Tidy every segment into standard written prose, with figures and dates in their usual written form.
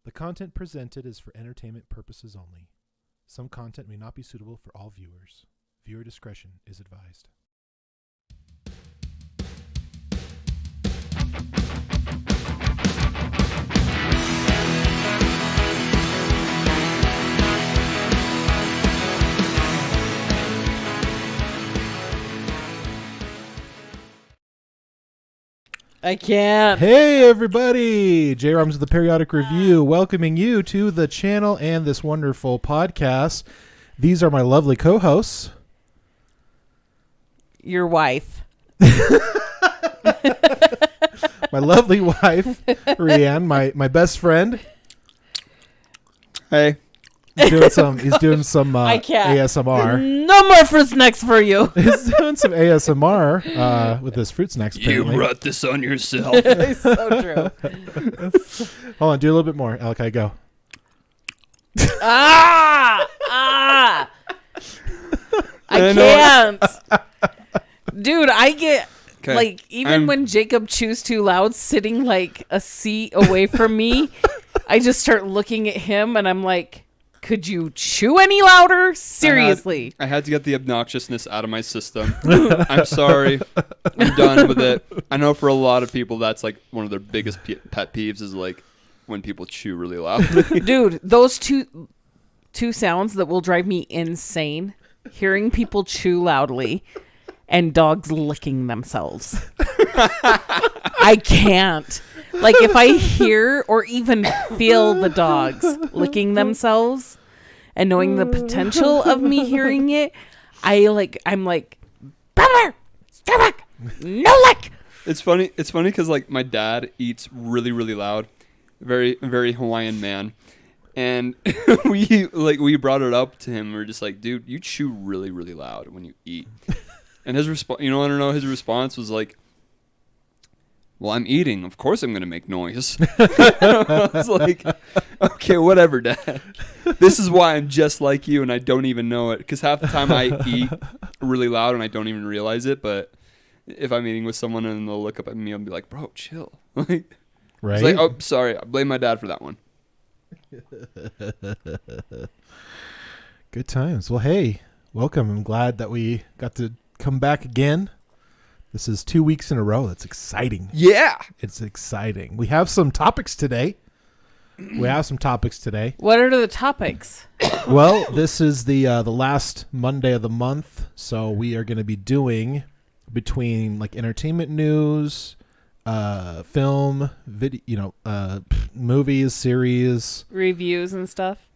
The content presented is for entertainment purposes only. Some content may not be suitable for all viewers. Viewer discretion is advised. I can't. Hey everybody! JayReims of the Periodic Review, welcoming you to the channel and this wonderful podcast. These are my lovely co-hosts. Your wife. My lovely wife, Rianne, my best friend. Hey. He's doing some I can't. ASMR. No more fruit snacks for you. He's doing some ASMR with his fruit snacks. Apparently. You brought this on yourself. It's so true. Hold on, do a little bit more. Okay, go. I can't. Dude, I get like even when Jacob chews too loud sitting like a seat away from me, I just start looking at him and I'm like, could you chew any louder? Seriously. I had to get the obnoxiousness out of my system. I'm sorry. I'm done with it. I know for a lot of people that's like one of their biggest pet peeves is like when people chew really loudly. Dude, those two sounds that will drive me insane. Hearing people chew loudly and dogs licking themselves. I can't. Like if I hear or even feel the dogs licking themselves and knowing the potential of me hearing it, I'm like, Bummer, stop back, no lick. It's funny because like my dad eats really, really loud, very, very Hawaiian man. And we brought it up to him. We were just like, dude, you chew really, really loud when you eat. And his response, his response was like, well, I'm eating. Of course I'm going to make noise. I was like, okay, whatever, Dad. This is why I'm just like you and I don't even know it. Because half the time I eat really loud and I don't even realize it. But if I'm eating with someone and they'll look up at me, I'll be like, bro, chill. Right? It's like, oh, sorry. I blame my dad for that one. Good times. Well, hey, welcome. I'm glad that we got to come back again. This is 2 weeks in a row. That's exciting. Yeah. It's exciting. We have some topics today. What are the topics? Well, this is the last Monday of the month, so we are going to be doing between like entertainment news, film, video, movies, series, Reviews and stuff.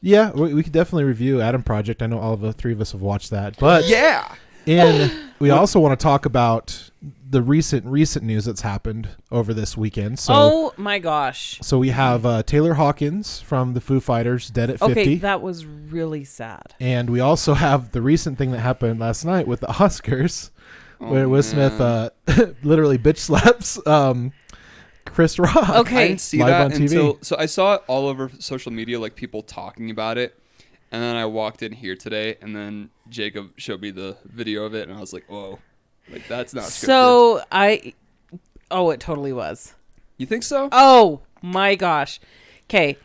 Yeah, we could definitely review Adam Project. I know all of the three of us have watched that, but yeah. And we also want to talk about the recent news that's happened over this weekend. So, oh my gosh! So we have Taylor Hawkins from the Foo Fighters dead at 50. Okay, that was really sad. And we also have the recent thing that happened last night with the Oscars, where Will Smith literally bitch slaps Chris Rock. Okay, I didn't see that until so I saw it all over social media, like people talking about it. And then I walked in here today, and then Jacob showed me the video of it, and I was like, "Whoa, like that's not scripted." So it totally was. You think so? Oh my gosh. Okay,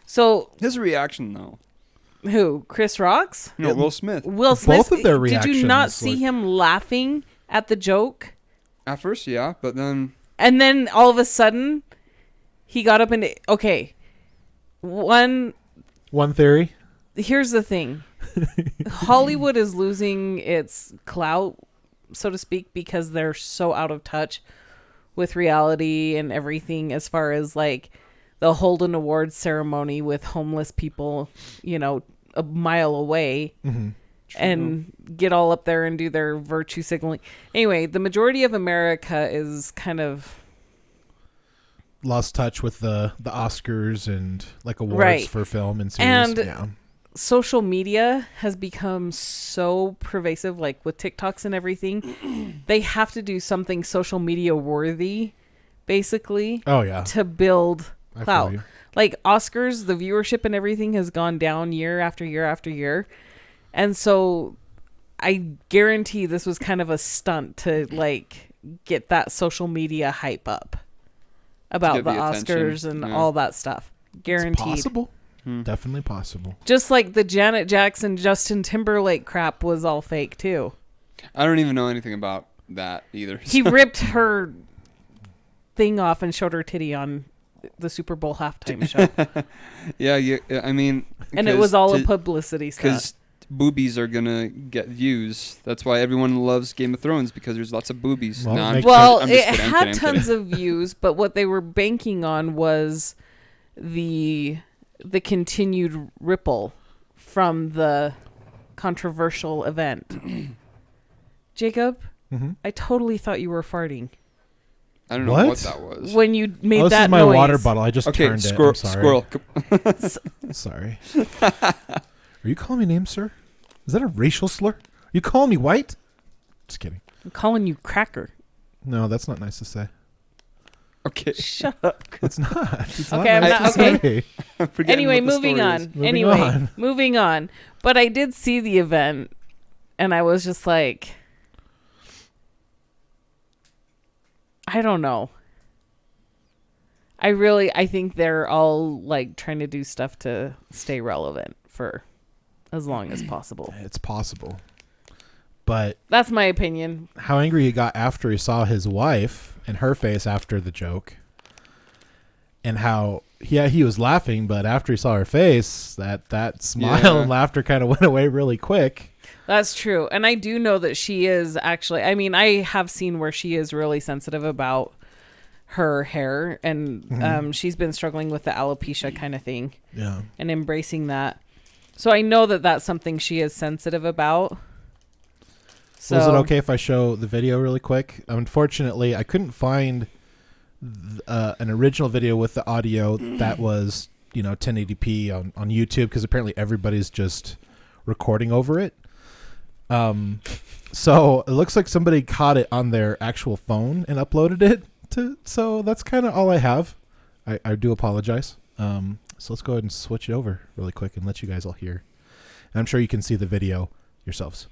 so his reaction though. Who? Chris Rock's? No, Will Smith. Will Smith. Both of their reactions. Did you not see him laughing at the joke? At first, yeah, but then. And then all of a sudden, he got up and one theory. Here's the thing. Hollywood is losing its clout, so to speak, because they're so out of touch with reality and everything as far as like the Holden Awards ceremony with homeless people, a mile away and get all up there and do their virtue signaling. Anyway, the majority of America is kind of lost touch with the Oscars and like awards for film and series. And social media has become so pervasive, like with TikToks and everything. They have to do something social media worthy, basically. Oh yeah. To build clout. Like Oscars, the viewership and everything has gone down year after year after year. And so I guarantee this was kind of a stunt to like get that social media hype up about the Oscars and all that stuff. Guaranteed. It's possible. Definitely possible. Just like the Janet Jackson, Justin Timberlake crap was all fake too. I don't even know anything about that either. He ripped her thing off and showed her titty on the Super Bowl halftime show. Yeah. I mean, And it was all a publicity stuff. Because boobies are gonna get views. That's why everyone loves Game of Thrones, because there's lots of boobies. Well, I'm Well, just it kidding, I'm had kidding, I'm tons kidding. of views, but what they were banking on was the continued ripple from the controversial event. Jacob, I totally thought you were farting I don't know What? what that was. when you made This that is my noise. water bottle. I just Okay, turned it. I'm sorry. squirrel. Sorry. Are you calling me names, sir? Is that a racial slur? You calling me white? Just kidding. I'm calling you cracker. No, that's not nice to say. Okay. Shut up. It's not. It's Okay, not I'm nice not- to okay. say. I'm forgetting Anyway, what the moving story on. is. Moving Moving on. But I did see the event, and I was just like, I don't know. I think they're all like trying to do stuff to stay relevant for as long as possible. It's possible. But That's my opinion. how angry he got after he saw his wife and her face after the joke. And how, yeah, he was laughing, but after he saw her face, that smile and laughter kind of went away really quick. That's true. And I do know that she is actually, I mean, I have seen where she is really sensitive about her hair, and she's been struggling with the alopecia kind of thing Yeah. and embracing that. So I know that that's something she is sensitive about. So, Was it okay if I show the video really quick? Unfortunately, I couldn't find an original video with the audio that was, 1080p on YouTube, because apparently everybody's just recording over it. So it looks like somebody caught it on their actual phone and uploaded it so that's kind of all I have. I do apologize. So let's go ahead and switch it over really quick and let you guys all hear. And I'm sure you can see the video yourselves.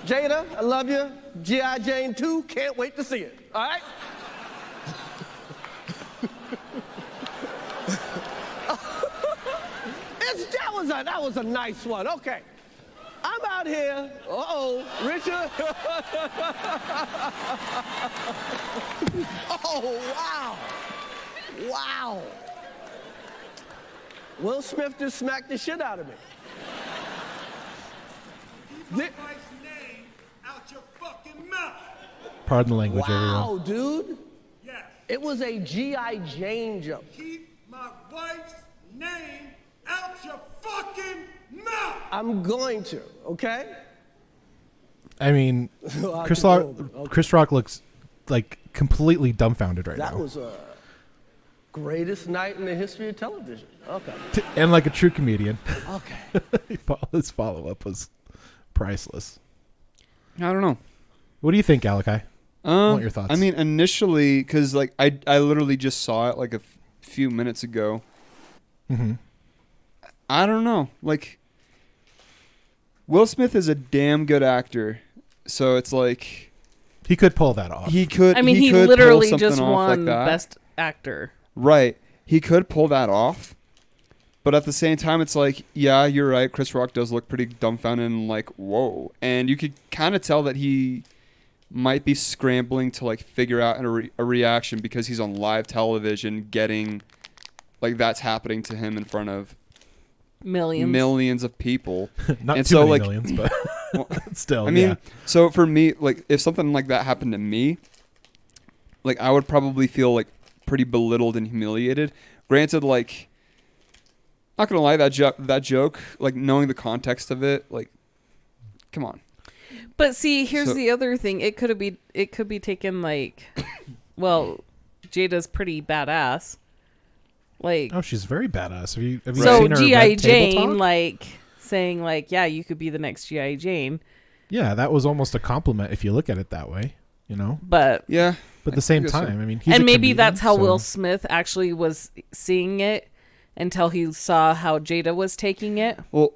Jada, I love you. G.I. Jane 2, can't wait to see it. All right? That was a nice one. Okay. I'm out here. Uh-oh, Richard. Oh, wow. Wow. Will Smith just smacked the shit out of me. Keep my wife's name out your fucking mouth. Pardon the language, Wow, everyone. dude. Yes. It was a G.I. Jane joke. Keep my wife's name out your fucking mouth. I'm going to, okay? I mean, I Chris can Rock, go, okay. Chris Rock looks like completely dumbfounded right That now. was a greatest night in the history of television. Okay. And like a true comedian. Okay. His follow-up was priceless. I don't know. What do you think, Alakai? Want your thoughts? I mean, initially, because like I literally just saw it like a few minutes ago. Mm-hmm. I don't know. Like, Will Smith is a damn good actor, so it's like He could pull that off. he could. I mean, he could literally pull just something off won like that. Best Actor. Right. He could pull that off. But at the same time, it's like, yeah, you're right. Chris Rock does look pretty dumbfounded and like, whoa. And you could kind of tell that he might be scrambling to like figure out a reaction because he's on live television getting like that's happening to him in front of Millions. of people. Not and too so, many like, millions, but still, I mean, yeah. so for me, like if something like that happened to me, like I would probably feel like pretty belittled and humiliated. Granted, like not gonna lie, that joke, like knowing the context of it, like come on. But see, here's So- the other thing. It could be taken like, well, Jada's pretty badass. Like, Oh, she's very badass. Have you so seen her G.I. Red Table Jane, Talk? like saying like, yeah, you could be the next G.I. Jane. Yeah, that was almost a compliment if you look at it that way, But Yeah. But at the same guess so. time, I mean, he's and a maybe comedian, that's how so- Will Smith actually was seeing it until he saw how Jada was taking it, Well,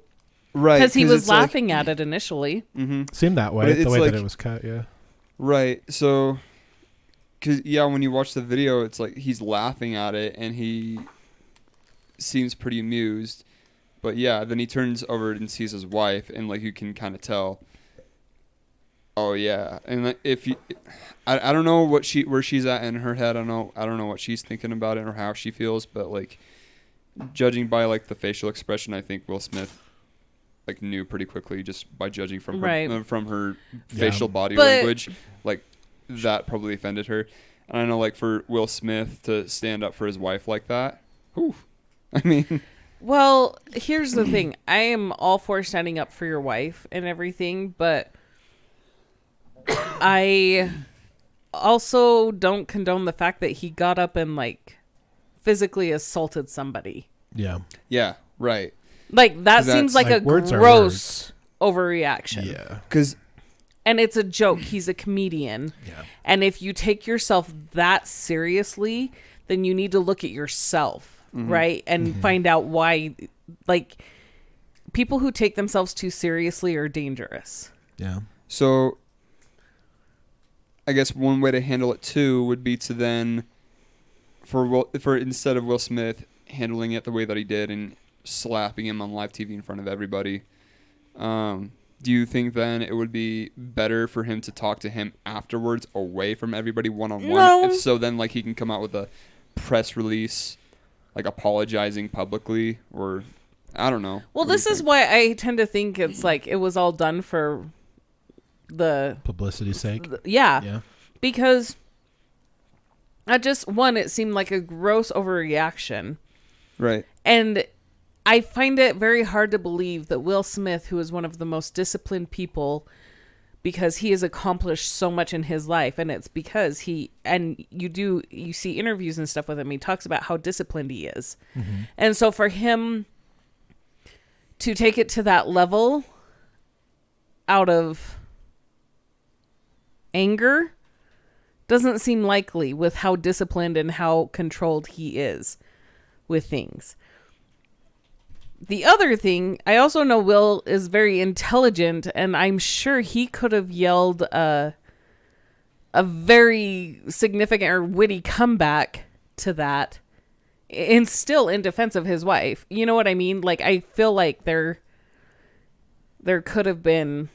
right. because he was it's like- laughing at it initially. Mm-hmm. seemed that way, But the it's way like- that it was cut. Yeah, Right. So 'cause, yeah, when you watch the video, it's like he's laughing at it and he seems pretty amused. But yeah, then he turns over and sees his wife, and like you can kind of tell. Oh yeah, and like, if you, I don't know where she's at in her head. I don't know what she's thinking about it or how she feels. But like, judging by like the facial expression, I think Will Smith like knew pretty quickly just by judging from her facial body language. Like that probably offended her. And I know like for Will Smith to stand up for his wife like that. Whew, I mean. Well, here's the thing. I am all for standing up for your wife and everything, but I also don't condone the fact that he got up and like physically assaulted somebody. Yeah. Yeah, right. Like that seems like a gross overreaction. Yeah. And it's a joke. He's a comedian. Yeah. And if you take yourself that seriously, then you need to look at yourself. Right. And find out why, like, people who take themselves too seriously are dangerous. Yeah. So I guess one way to handle it too would be to then for instead of Will Smith handling it the way that he did and slapping him on live TV in front of everybody, do you think then it would be better for him to talk to him afterwards away from everybody one-on-one? No. If so, then like he can come out with a press release like apologizing publicly, or I don't know. Well, this is why I tend to think it's like it was all done for the publicity's sake. Yeah. Because it seemed like a gross overreaction. Right. And I find it very hard to believe that Will Smith, who is one of the most disciplined people, because he has accomplished so much in his life, and it's because you see interviews and stuff with him, he talks about how disciplined he is. Mm-hmm. And so for him to take it to that level out of anger doesn't seem likely with how disciplined and how controlled he is with things. The other thing, I also know Will is very intelligent, and I'm sure he could have yelled a very significant or witty comeback to that, and still in defense of his wife. You know what I mean? Like, I feel like there could have been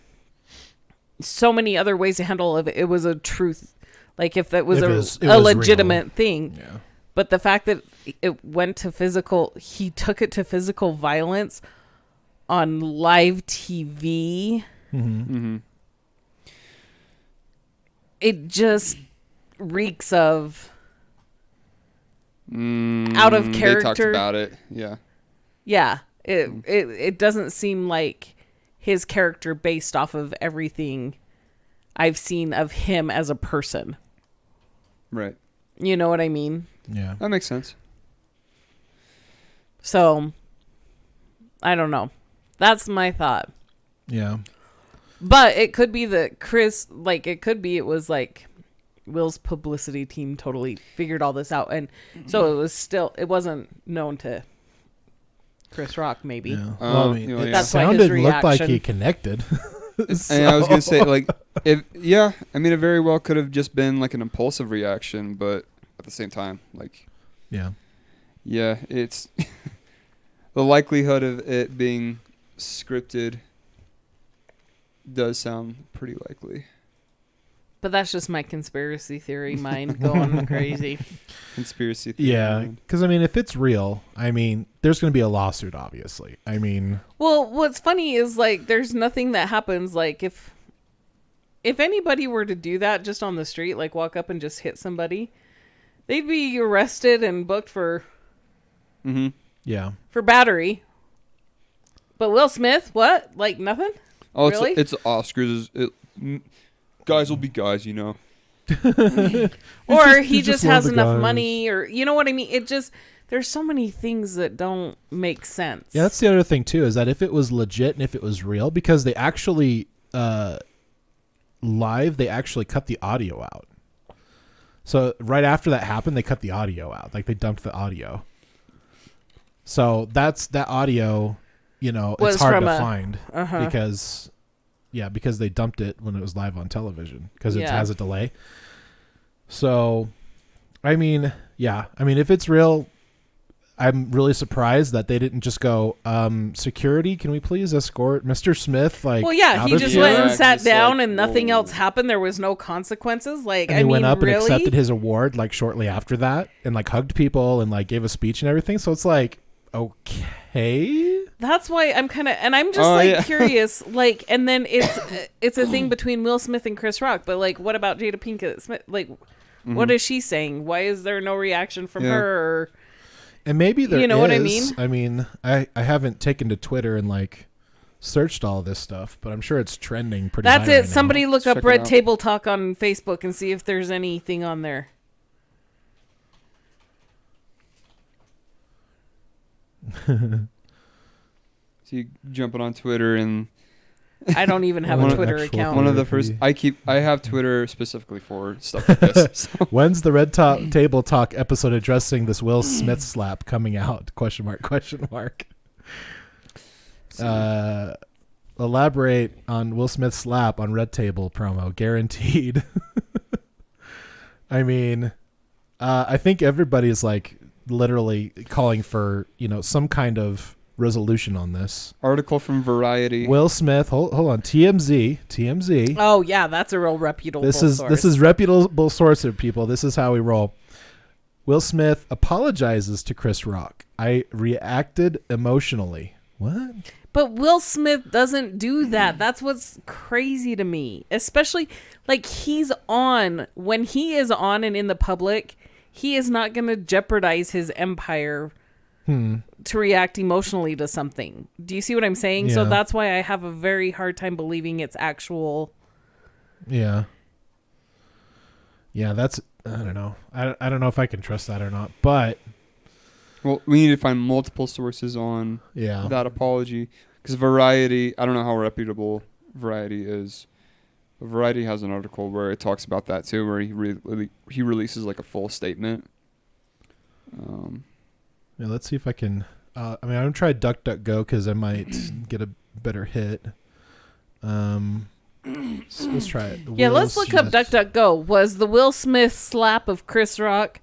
so many other ways to handle if it was a truth, like if that was a legitimate real thing. Yeah. But the fact that it went to he took it to physical violence on live TV. Mm-hmm. Mm-hmm. It just reeks of out of character. They talked about it. Yeah. Yeah. It doesn't seem like his character based off of everything I've seen of him as a person. Right. You know what I mean? Yeah. That makes sense. So, I don't know. That's my thought. Yeah. But it could be that it was like Will's publicity team totally figured all this out. And so it wasn't known to Chris Rock, maybe. Yeah. Well, I mean, it that's sounded, looked like he connected. So. And I was going to say, like, it very well could have just been like an impulsive reaction, but at the same time, like, yeah, it's the likelihood of it being scripted does sound pretty likely. But that's just my conspiracy theory mind going crazy. Conspiracy theory. Yeah, because I mean, if it's real, I mean, there's going to be a lawsuit, obviously. I mean, well, what's funny is like there's nothing that happens. Like if anybody were to do that just on the street, like walk up and just hit somebody, they'd be arrested and booked for for battery. But Will Smith, what? Like nothing? Oh, really? It's Oscars. Guys will be guys, you know. Or he just has enough money, or you know what I mean? It just, there's so many things that don't make sense. Yeah, that's the other thing too, is that if it was legit and if it was real, because they actually live, they actually cut the audio out. So right after that happened, they cut the audio out. Like they dumped the audio. So that audio, you know, it's hard to find because they dumped it when it was live on television because it has a delay. So, I mean, yeah. I mean, if it's real, I'm really surprised that they didn't just go, security, can we please escort Mr. Smith? Like, Well, yeah, out he of just here? went and Yeah, sat just down, like, and nothing whoa. else happened. There was no consequences. Like, And I he mean, went up really? and accepted his award like shortly after that, and like hugged people and like gave a speech and everything. So it's like, okay. That's why I'm kind of, and I'm just yeah. curious, like, and then it's a thing between Will Smith and Chris Rock, but like, what about Jada Pinkett Smith? Like, what is she saying? Why is there no reaction from Yeah. her? Or, And maybe there You know what I is. mean? I mean, I haven't taken to Twitter and like searched all this stuff, but I'm sure it's trending pretty that's high it. right now. Somebody look Check up it Red out. Table Talk on Facebook and see if there's anything on there. So you jumping on Twitter and I don't even have One a of- Twitter actual account. one of the Twitter first feed. I have Twitter specifically for stuff like this. So, When's the Table Talk episode addressing this Will Smith slap coming out? Question mark. Question mark. Elaborate on Will Smith's slap on Red Table promo. Guaranteed. I mean, I think everybody's like literally calling for, some kind of resolution on this. article from Variety. Will Smith, hold on, TMZ. Oh yeah, that's a real reputable This is reputable source of people. This is how we roll. Will Smith apologizes to Chris Rock. I reacted emotionally. What? But Will Smith doesn't do that. That's what's crazy to me. Especially like when he is on and in the public, he is not going to jeopardize his empire to react emotionally to something. Do you see what I'm saying? So Yeah. that's why I have a very hard time believing it's actual. Yeah. Yeah, that's I don't know. I don't know if I can trust that or not. But Well, we need to find multiple sources on yeah. that apology because Variety. I don't know how reputable Variety is. But Variety has an article where it talks about that too, where he releases like a full statement. Yeah, let's see if I can. I'm gonna try DuckDuckGo because I might get a better hit. So let's try it. Yeah, Will let's look up Smith. DuckDuckGo. Was the Will Smith slap of Chris Rock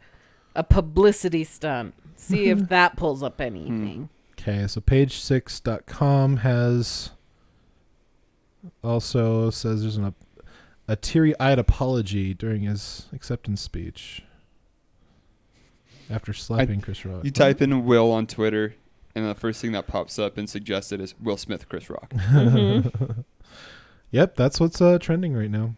a publicity stunt? See if that pulls up anything. Okay, so page6.com has also says there's a teary-eyed apology during his acceptance speech after slapping Chris Rock. You type in Will on Twitter, and the first thing that pops up and suggested is Will Smith, Chris Rock. Yep, that's what's trending right now.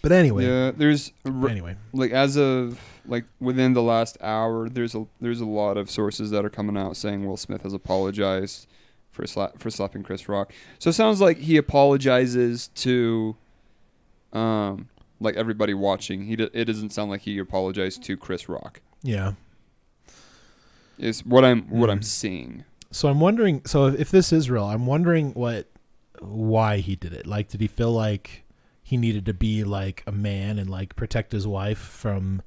But anyway, Yeah, there's anyway, like as of like within the last hour, there's a lot of sources that are coming out saying Will Smith has apologized for slapping Chris Rock. So it sounds like he apologizes to like everybody watching. It doesn't sound like he apologized to Chris Rock. yeah. Is what I'm seeing. So I'm wondering. So if this is real, I'm wondering why he did it. Like, did he feel like he needed to be like a man and like protect his wife from?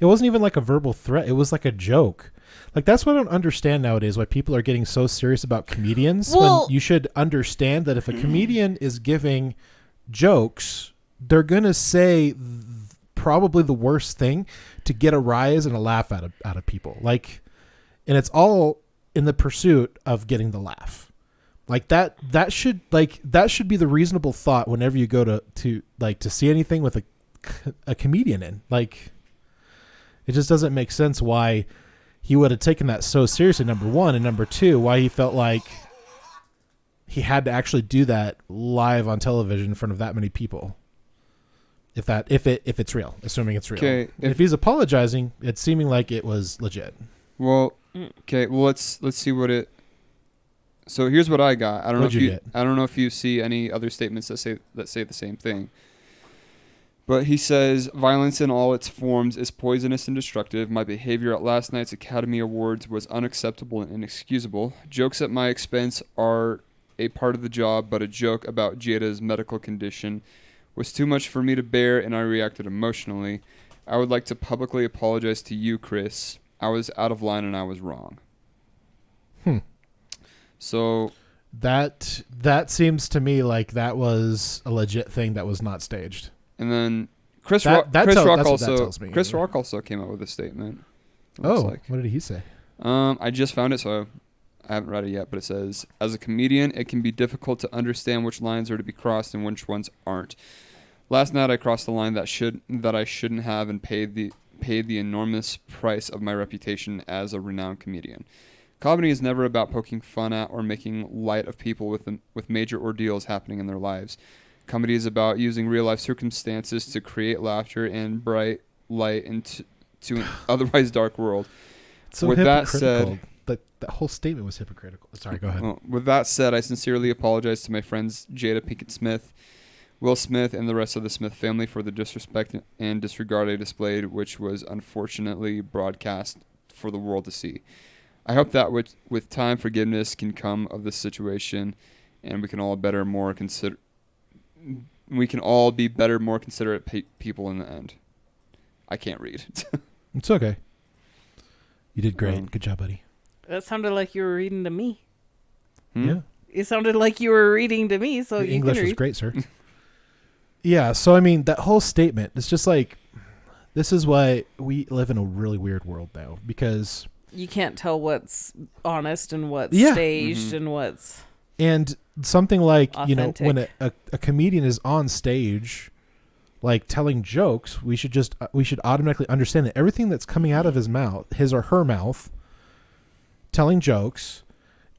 It wasn't even like a verbal threat. It was like a joke. Like, that's what I don't understand nowadays. Why people are getting so serious about comedians. Well- when you should understand that if a comedian is giving jokes, they're gonna say probably the worst thing to get a rise and a laugh out of people. Like, and it's all in the pursuit of getting the laugh. Like that should be the reasonable thought whenever you go to see anything with a comedian in. Like, it just doesn't make sense why he would have taken that so seriously, number one, and number two, why he felt like he had to actually do that live on television in front of that many people. If it's real, assuming it's real. Okay, If he's apologizing, it's seeming like it was legit. Well, okay. Well, let's see what it. So here's what I got. I don't What'd know if you you get? I don't know if you see any other statements that say the same thing. But he says violence in all its forms is poisonous and destructive. My behavior at last night's Academy Awards was unacceptable and inexcusable. Jokes at my expense are a part of the job, but a joke about Jada's medical condition was too much for me to bear, and I reacted emotionally. I would like to publicly apologize to you, Chris. I was out of line and I was wrong. So That seems to me like that was a legit thing that was not staged. and then Chris That- Rock. that Chris tell- Rock that's what that also. tells me. Chris Rock also came out with a statement. It looks Oh, like. what did he say? I just found it, so I haven't read it yet. But it says, as a comedian, it can be difficult to understand which lines are to be crossed and which ones aren't. Last night, I crossed the line that I shouldn't have and paid the enormous price of my reputation as a renowned comedian. Comedy is never about poking fun at or making light of people with major ordeals happening in their lives. Comedy is about using real-life circumstances to create laughter and bright light into an otherwise dark world. It's so With that hypocritical. said- That whole statement was hypocritical. Sorry, go ahead. Well, with that said, I sincerely apologize to my friends Jada Pinkett Smith, Will Smith, and the rest of the Smith family for the disrespect and disregard I displayed, which was unfortunately broadcast for the world to see. I hope that with time, forgiveness can come of this situation, and we can all be better, more considerate people in the end. I can't read. It's okay. You did great. Good job, buddy. That sounded like you were reading to me. Yeah. It sounded like you were reading to me, so Your you English can was read. great, sir. Yeah, so I mean, that whole statement, it's just like, this is why we live in a really weird world now, because... You can't tell what's honest and what's Yeah. staged and what's... And something like, you know, Authentic. when a comedian is on stage, like telling jokes, we should automatically understand that everything that's coming out of his mouth, his or her mouth, telling jokes,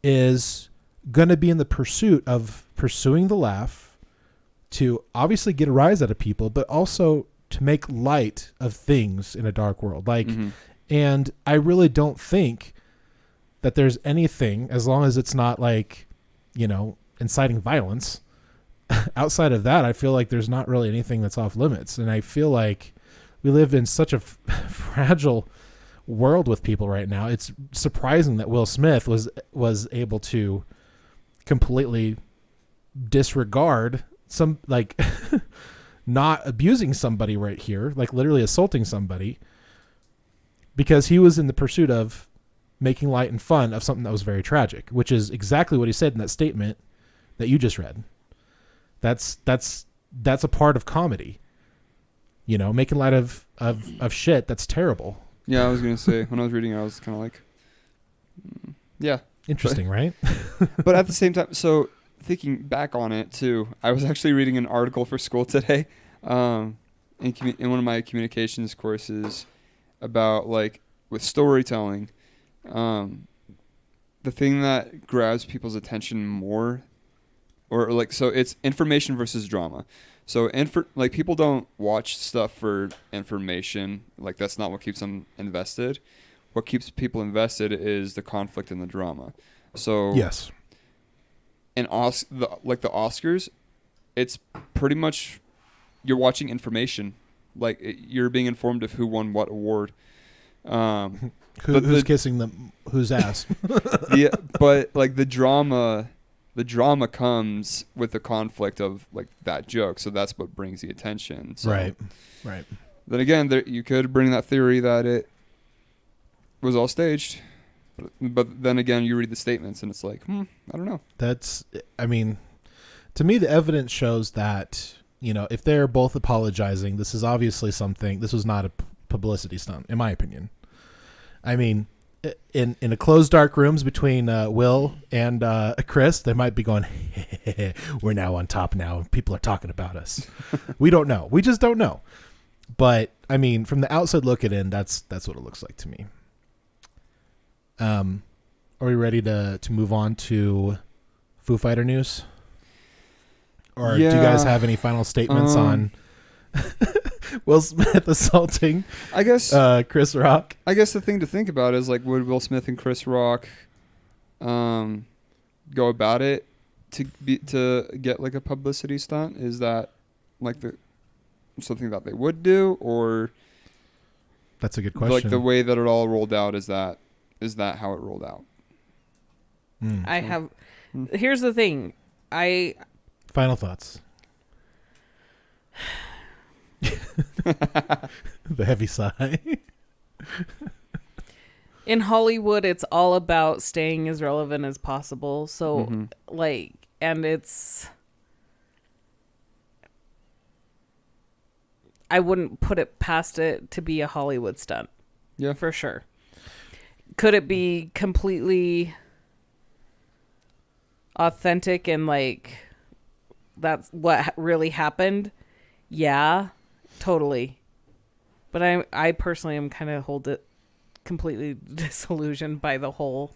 is going to be in the pursuit of pursuing the laugh, to obviously get a rise out of people, but also to make light of things in a dark world. Like, and I really don't think that there's anything, as long as it's not like, you know, inciting violence. Outside of that, I feel like there's not really anything that's off limits. And I feel like we live in such a fragile world with people right now. It's surprising that Will Smith was able to completely disregard some, like, not abusing somebody right here, like literally assaulting somebody, because he was in the pursuit of making light and fun of something that was very tragic, which is exactly what he said in that statement that you just read. That's a part of comedy, you know, making light of shit that's terrible. Yeah, I was gonna say, when I was reading it, I was kind of like, yeah, Interesting, right? but at the same time, so thinking back on it too, I was actually reading an article for school today, in one of my communications courses, about, like, with storytelling, the thing that grabs people's attention more, or like, so it's information versus drama. So like, people don't watch stuff for information. Like, that's not what keeps them invested. What keeps people invested is the conflict and the drama. So Yes. and the Oscars, it's pretty much, you're watching information. Like, you're being informed of who won what award. Who's kissing them? Whose ass? Yeah, but like the drama comes with the conflict of, like, that joke. So that's what brings the attention. So Right. Then again, you could bring that theory that it was all staged. But then again, you read the statements and it's like, I don't know. I mean, to me, the evidence shows that, you know, if they're both apologizing, this is obviously something, this was not a publicity stunt, in my opinion. I mean, in a closed dark rooms between Will and Chris, they might be going, we're now on top now. People are talking about us. We don't know. We just don't know. But I mean, from the outside looking in, that's what it looks like to me. Are we ready to move on to Foo Fighter news? Or do you guys have any final statements on Will Smith assaulting, I guess Chris Rock? I guess the thing to think about is, like, would Will Smith and Chris Rock go about it to get, like, a publicity stunt? Is that, like, something that they would do, or That's a good question. like the way that it all rolled out, is that how it rolled out? I have... Here's the thing. Final thoughts. The heavy sigh. In Hollywood, it's all about staying as relevant as possible. So, like, and it's... I wouldn't put it past it to be a Hollywood stunt. Yeah. For sure. Could it be completely authentic and like that's what really happened? Yeah, totally. But I personally am kind of completely disillusioned by the whole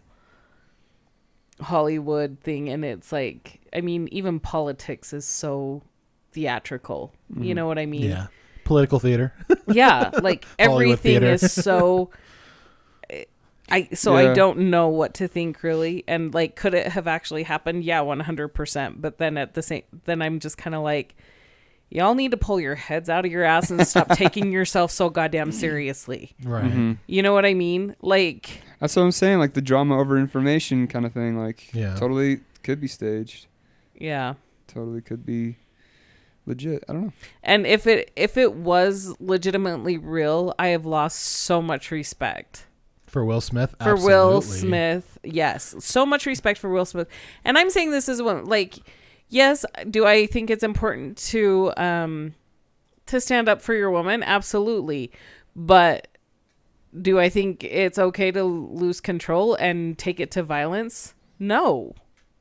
Hollywood thing. And it's like, I mean, even politics is so theatrical. You know what I mean? Yeah. Political theater. Yeah, like Hollywood everything theater. is so I Yeah. don't know what to think really. And like, could it have actually happened? Yeah, 100%. But then then I'm just kind of like, y'all need to pull your heads out of your ass and stop taking yourself so goddamn seriously. Right. You know what I mean? Like, That's what I'm saying. Like the drama over information kind of thing. Like, Yeah. totally could be staged. yeah. Totally could be legit. I don't know. And if it was legitimately real, I have lost so much respect. For Will Smith? For Will Absolutely. Smith, yes. So much respect for Will Smith. And I'm saying this is one, like, yes, do I think it's important to stand up for your woman? Absolutely. But do I think it's okay to lose control and take it to violence? No.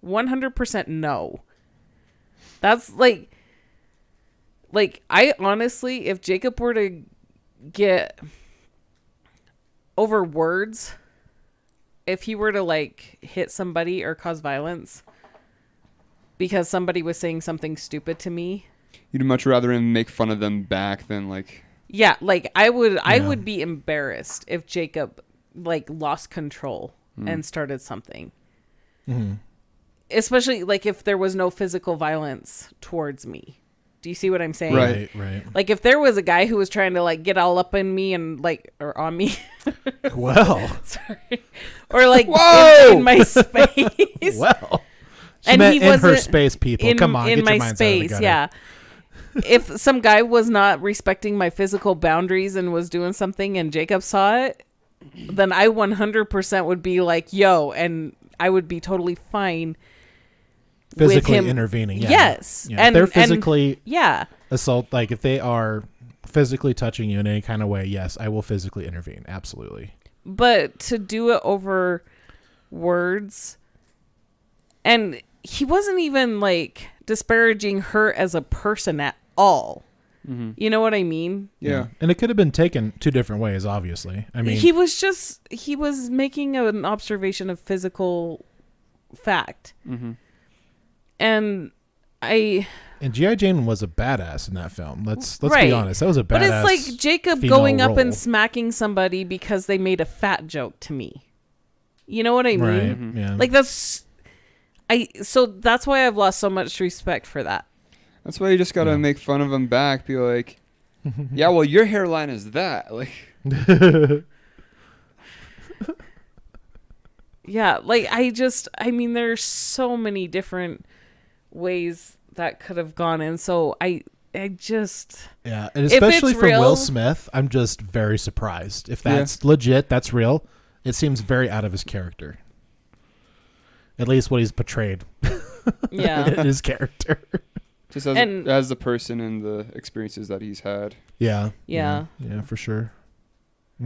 100% no. That's like I honestly, if Jacob were to get over words, if he were to like hit somebody or cause violence because somebody was saying something stupid to me, You'd much rather him make fun of them back than like. yeah, like I would be embarrassed if Jacob like lost control and started something. Especially like if there was no physical violence towards me. Do you see what I'm saying? Right. Right. Like if there was a guy who was trying to like get all up in me and like, or on me, Well. sorry, or like Whoa! in my space. Well. She And meant he in her wasn't space, people. Come on, in get my your minds out of the space, gutter. yeah. If some guy was not respecting my physical boundaries and was doing something and Jacob saw it, then I 100% would be like, yo, and I would be totally fine Physically with him intervening. Yeah. Yes. Yeah. If they're physically yeah. assault, like if they are physically touching you in any kind of way, yes, I will physically intervene. Absolutely. But to do it over words, and he wasn't even like disparaging her as a person at all. You know what I mean? Yeah. And it could have been taken two different ways, obviously. I mean, he was making an observation of physical fact. And and G.I. Jane was a badass in that film. Let's Right. be honest. That was a badass. but it's like Jacob female going up and role. smacking somebody because they made a fat joke to me. You know what I mean? Right. Yeah. Like so that's why I've lost so much respect for that. That's why you just gotta Yeah. make fun of him back. Be like, yeah, well, your hairline is that. Like, Yeah, like I mean there's so many different ways that could have gone in. So I just Yeah, and If especially it's from Will real- Smith, I'm just very surprised. If that's legit, that's real, it seems very out of his character. At least what he's portrayed yeah. in his character. just And- as the person and the experiences that he's had. Yeah. Yeah. Yeah, for sure.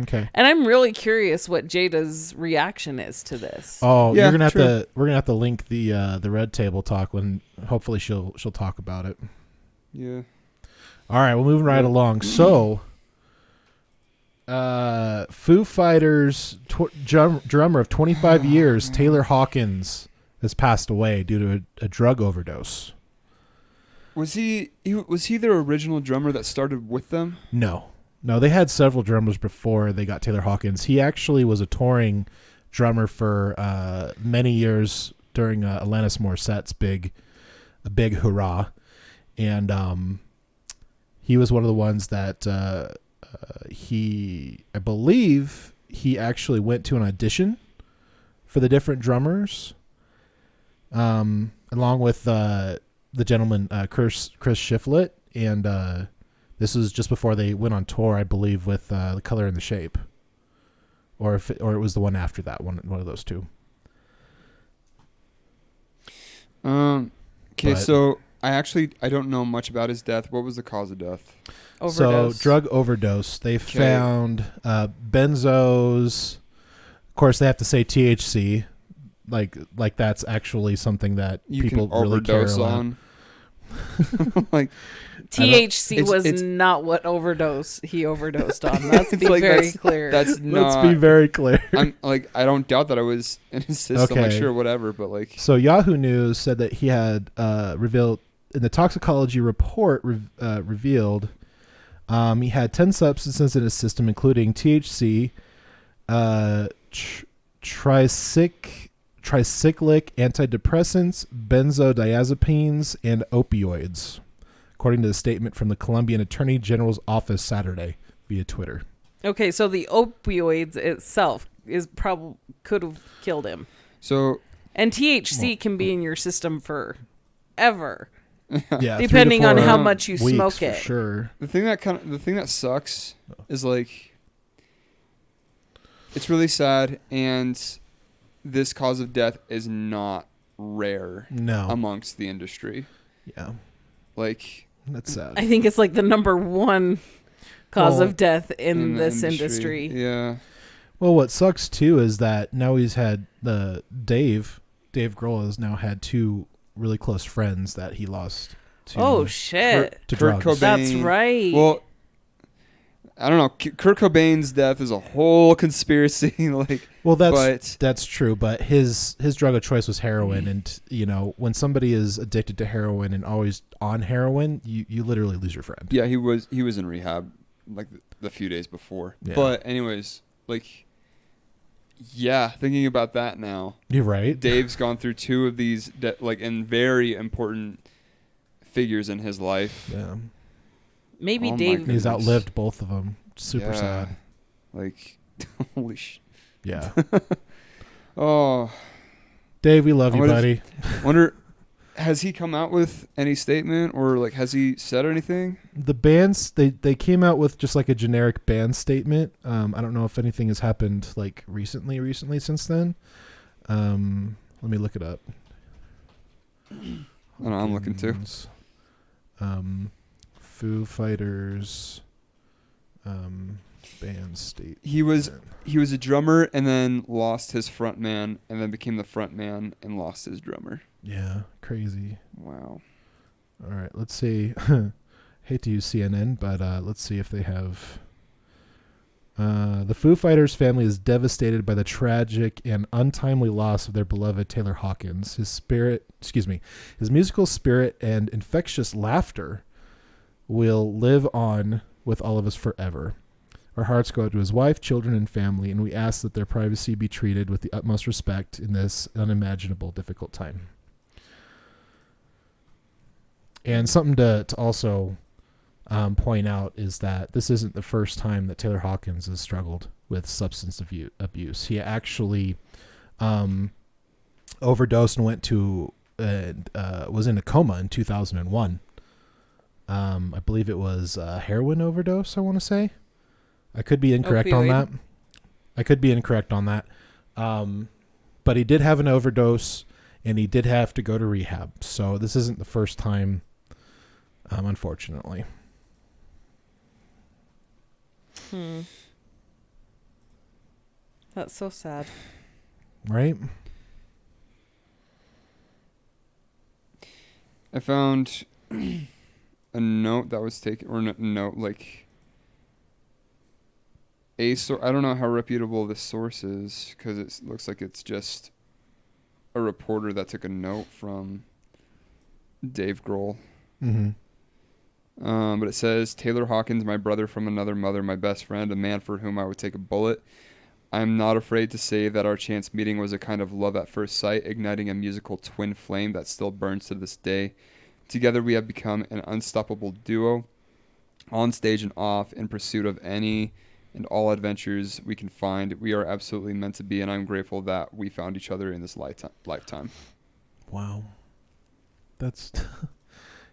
Okay. And I'm really curious what Jada's reaction is to this. Oh, Yeah, you're gonna have true. to. We're gonna have to link the Red Table talk when hopefully she'll talk about it. Yeah. All right, we're moving right along. So, Foo Fighters drummer of 25 years, Taylor Hawkins, has passed away due to a drug overdose. Was he their original drummer that started with them? No, they had several drummers before they got Taylor Hawkins. He actually was a touring drummer for many years during Alanis Morissette's big hurrah, and he was one of the ones that I believe he actually went to an audition for the different drummers, along with the gentleman Chris Shiflett, and this was just before they went on tour, I believe, with The Color and the Shape, or it was the one after that, one of those two. Okay, But- so I don't know much about his death. What was the cause of death? Overdose. So drug overdose. They found benzos. Of course, they have to say THC, like that's actually something that You people can really care overdose about. on. Like THC it's- was it's- not what he overdosed on. Let's It's be like very clear. That's not. Let's be very clear. I'm like, I don't doubt that I was in his system. Like, Okay. sure, whatever. But like, So Yahoo News said that he had revealed in the toxicology report revealed he had 10 substances in his system, including THC, tricyclic antidepressants, benzodiazepines, and opioids, according to the statement from the Colombian Attorney General's office Saturday via Twitter. Okay, so the opioids itself could have killed him. so And THC can be in your system forever. Yeah, Depending on 3 to 4 how much you weeks smoke for it. Sure. the thing that sucks is like, it's really sad, and this cause of death is not rare No. amongst the industry. Yeah. Like, That's sad. I think it's like the number one cause Well, of death in the this industry. Yeah. Well, what sucks too is that now he's had Dave Grohl has now had 2 really close friends that he lost to. Oh shit! to Kurt drugs. Cobain. That's right. Well, I don't know. Kurt Cobain's death is a whole conspiracy. Like, Well, but that's true, but his drug of choice was heroin, and when somebody is addicted to heroin and always on heroin, you literally lose your friend. yeah, he was in rehab like the few days before. Yeah. But anyways, like, yeah, thinking about that now, You're right. Dave's gone through 2 of these and very important figures in his life. Yeah. Maybe Oh my Dave. goodness. He's outlived both of them. Super Yeah. sad. Like, holy sh! Yeah. Oh, Dave, we love I you, would've- buddy. wonder, has he come out with any statement, or like, has he said anything? The bands they came out with just like a generic band statement. I don't know if anything has happened like recently since then. Let me look it up. I don't know, I'm looking too. Hawkins, Foo Fighters band state. He was a drummer and then lost his front man, and then became the front man and lost his drummer. Yeah, crazy. Wow. All right, let's see. Hate to use CNN, but let's see if they have. The Foo Fighters family is devastated by the tragic and untimely loss of their beloved Taylor Hawkins. His musical spirit and infectious laughter will live on with all of us forever. Our hearts go out to his wife, children, and family, and we ask that their privacy be treated with the utmost respect in this unimaginable, difficult time. And something to also point out is that this isn't the first time that Taylor Hawkins has struggled with substance abuse. He actually overdosed and was in a coma in 2001. I believe it was a heroin overdose, I want to say. I could be incorrect on that. But he did have an overdose, and he did have to go to rehab. So this isn't the first time, unfortunately. That's so sad. Right? I found a note that was taken, or note like I don't know how reputable this source is, because it looks like it's just a reporter that took a note from Dave Grohl. Mm-hmm. But it says, Taylor Hawkins, my brother from another mother, my best friend, a man for whom I would take a bullet. I'm not afraid to say that our chance meeting was a kind of love at first sight, igniting a musical twin flame that still burns to this day. Together we have become an unstoppable duo, on stage and off, in pursuit of any and all adventures we can find. We are absolutely meant to be, and I'm grateful that we found each other in this lifetime. Wow. That's...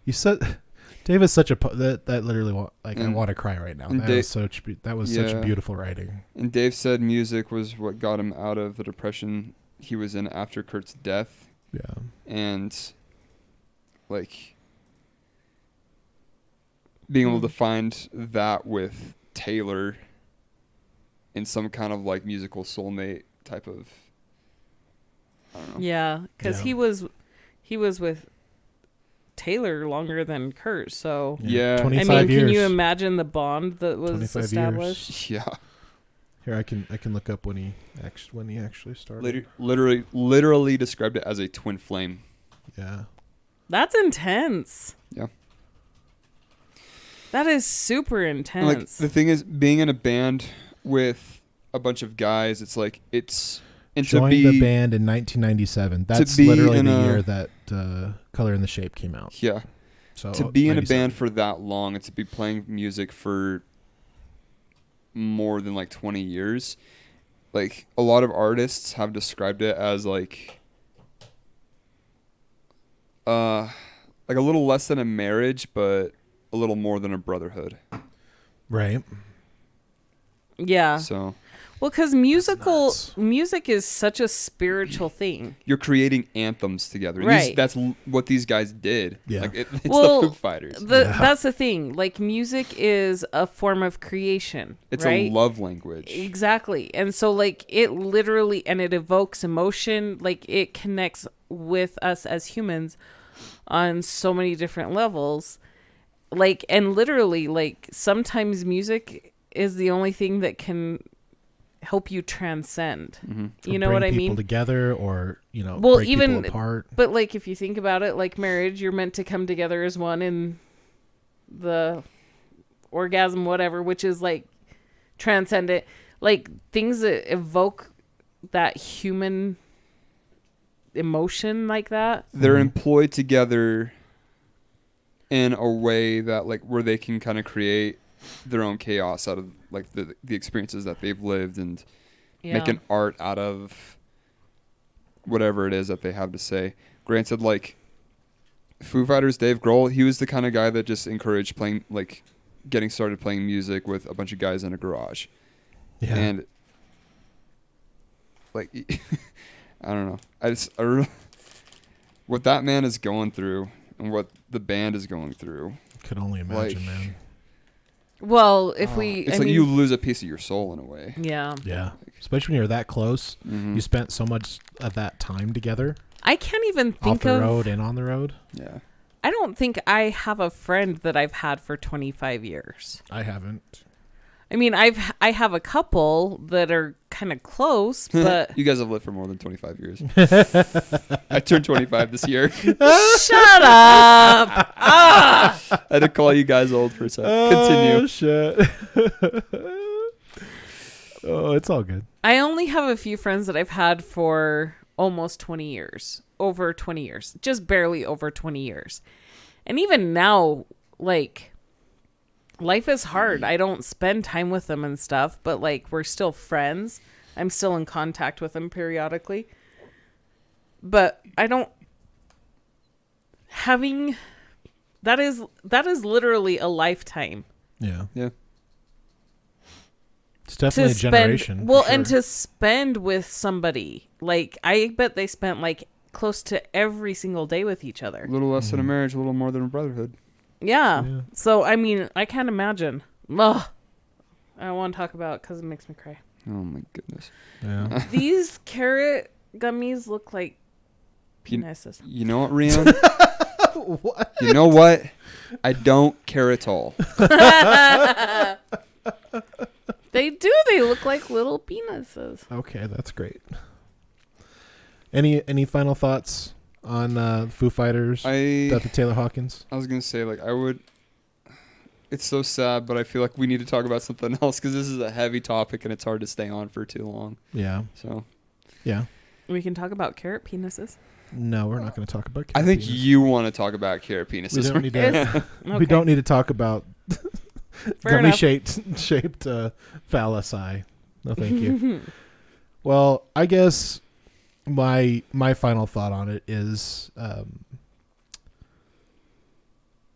You said... Dave is such a... That literally... I want to cry right now. That was such beautiful writing. And Dave said music was what got him out of the depression he was in after Kurt's death. Yeah. And, like, being able to find that with Taylor in some kind of like musical soulmate type of, I don't know. Yeah, because Yeah. he was with Taylor longer than Kurt. So Yeah. 25 I mean, years. can you imagine the bond that was 25 established? Yeah. Here, I can look up when he actually started. Literally described it as a twin flame. Yeah. That's intense. Yeah. That is super And, intense. like, the thing is, being in a band with a bunch of guys, it's like, and Joined to be, the band in 1997. That's be literally in the a- year that Color and the Shape came out. yeah, So to be in a 97. band for that long and to be playing music for more than like 20 years, like a lot of artists have described it as like a little less than a marriage, but a little more than a brotherhood. Right. yeah. So Well, because nuts. music is such a spiritual thing. you're creating anthems together. And Right. that's what these guys did. Yeah. Like it's Well, the Foo Fighters. Yeah. That's the thing. Like, music is a form of creation. It's right? a love language. Exactly. And so, like, it literally, and it evokes emotion. Like, it connects with us as humans on so many different levels. Like, and literally, like, sometimes music is the only thing that can help you transcend. You know Bring what I people mean? together, or Well, break even people apart. But like, if you think about it, like marriage, you're meant to come together as one in the orgasm, whatever, which is like transcendent, like things that evoke that human emotion like that. They're employed together in a way that like where they can kind of create their own chaos out of like the experiences that they've lived and Yeah. make an art out of whatever it is that they have to say. Granted, like Foo Fighters, Dave Grohl, he was the kind of guy that just encouraged playing, like getting started playing music with a bunch of guys in a garage. Yeah. And like, I don't know. What that man is going through and what the band is going through. Could only imagine, like- man. Well, if we, It's I like mean, you lose a piece of your soul in a way. yeah, Yeah. Especially when you're that close. Mhm. You spent so much of that time together, I can't even off think the of. road and on the road. Yeah. I don't think I have a friend that I've had for 25 years. I haven't. I mean, I have a couple that are kind of close, but You guys have lived for more than 25 years. I turned 25 this year. shut up. I had to call you guys old for a second. Continue. Oh, shit. Oh, it's all good. I only have a few friends that I've had for almost 20 years, over 20 years, just barely over 20 years. And even now, like, life is hard. I don't spend time with them and stuff, but like, we're still friends. I'm still in contact with them periodically. But I don't having that is literally a lifetime. Yeah. Yeah. It's definitely a generation. for Well, sure. and to spend with somebody. Like, I bet they spent like close to every single day with each other. A little less than a marriage, a little more than a brotherhood. Yeah. Yeah. So, I mean, I can't imagine. Ugh. I don't want to talk about it because it makes me cry. Oh my goodness. Yeah. These carrot gummies look like You- penises. You know what, Rian? What? You know what? I don't care at all. They do. They look like little penises. Okay, that's great. Any final thoughts on Foo Fighters? Dr. Taylor Hawkins? I was gonna say, like, I would. It's so sad, but I feel like we need to talk about something else because this is a heavy topic and it's hard to stay on for too long. Yeah. So Yeah. We can talk about carrot penises. No, we're not going to talk about I think penis. you want to talk about carrot penises. We don't need to. It's- We okay. don't need to talk about Fair gummy enough. shaped phallusi. No, thank you. Well, I guess my final thought on it is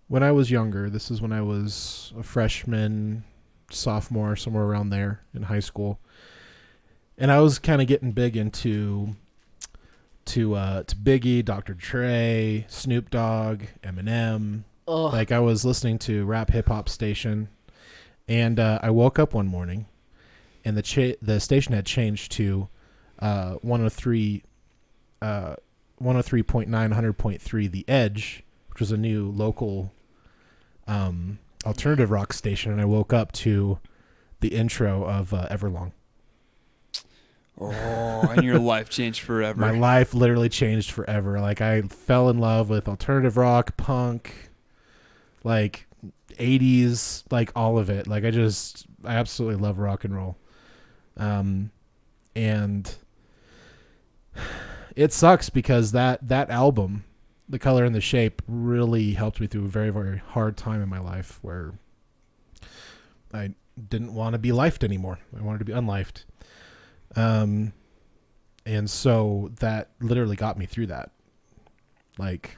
when I was younger. This is when I was a freshman, sophomore, somewhere around there in high school, and I was kind of getting big into to Biggie, Dr. Dre, Snoop Dogg, Eminem, Ugh. Like I was listening to rap hip hop station, and I woke up one morning, and the station had changed to 103, 103.9, 100.3 The Edge, which was a new local alternative rock station, and I woke up to the intro of Everlong. Oh, and your life changed forever. My life literally changed forever. Like I fell in love with alternative rock, punk, like 80s, like all of it. Like I absolutely love rock and roll. And it sucks because that album, The Color and the Shape, really helped me through a very, very hard time in my life where I didn't want to be lifed anymore. I wanted to be unlifed. And so that literally got me through that. Like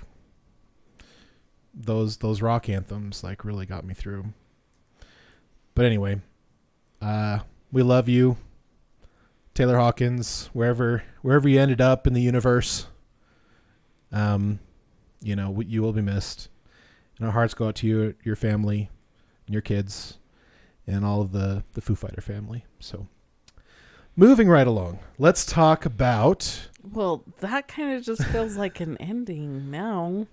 those rock anthems like really got me through. But anyway, we love you, Taylor Hawkins, wherever you ended up in the universe. You will be missed, and our hearts go out to you, your family, and your kids, and all of the Foo Fighter family. So, moving right along, let's talk about. Well, that kind of just feels like an ending now.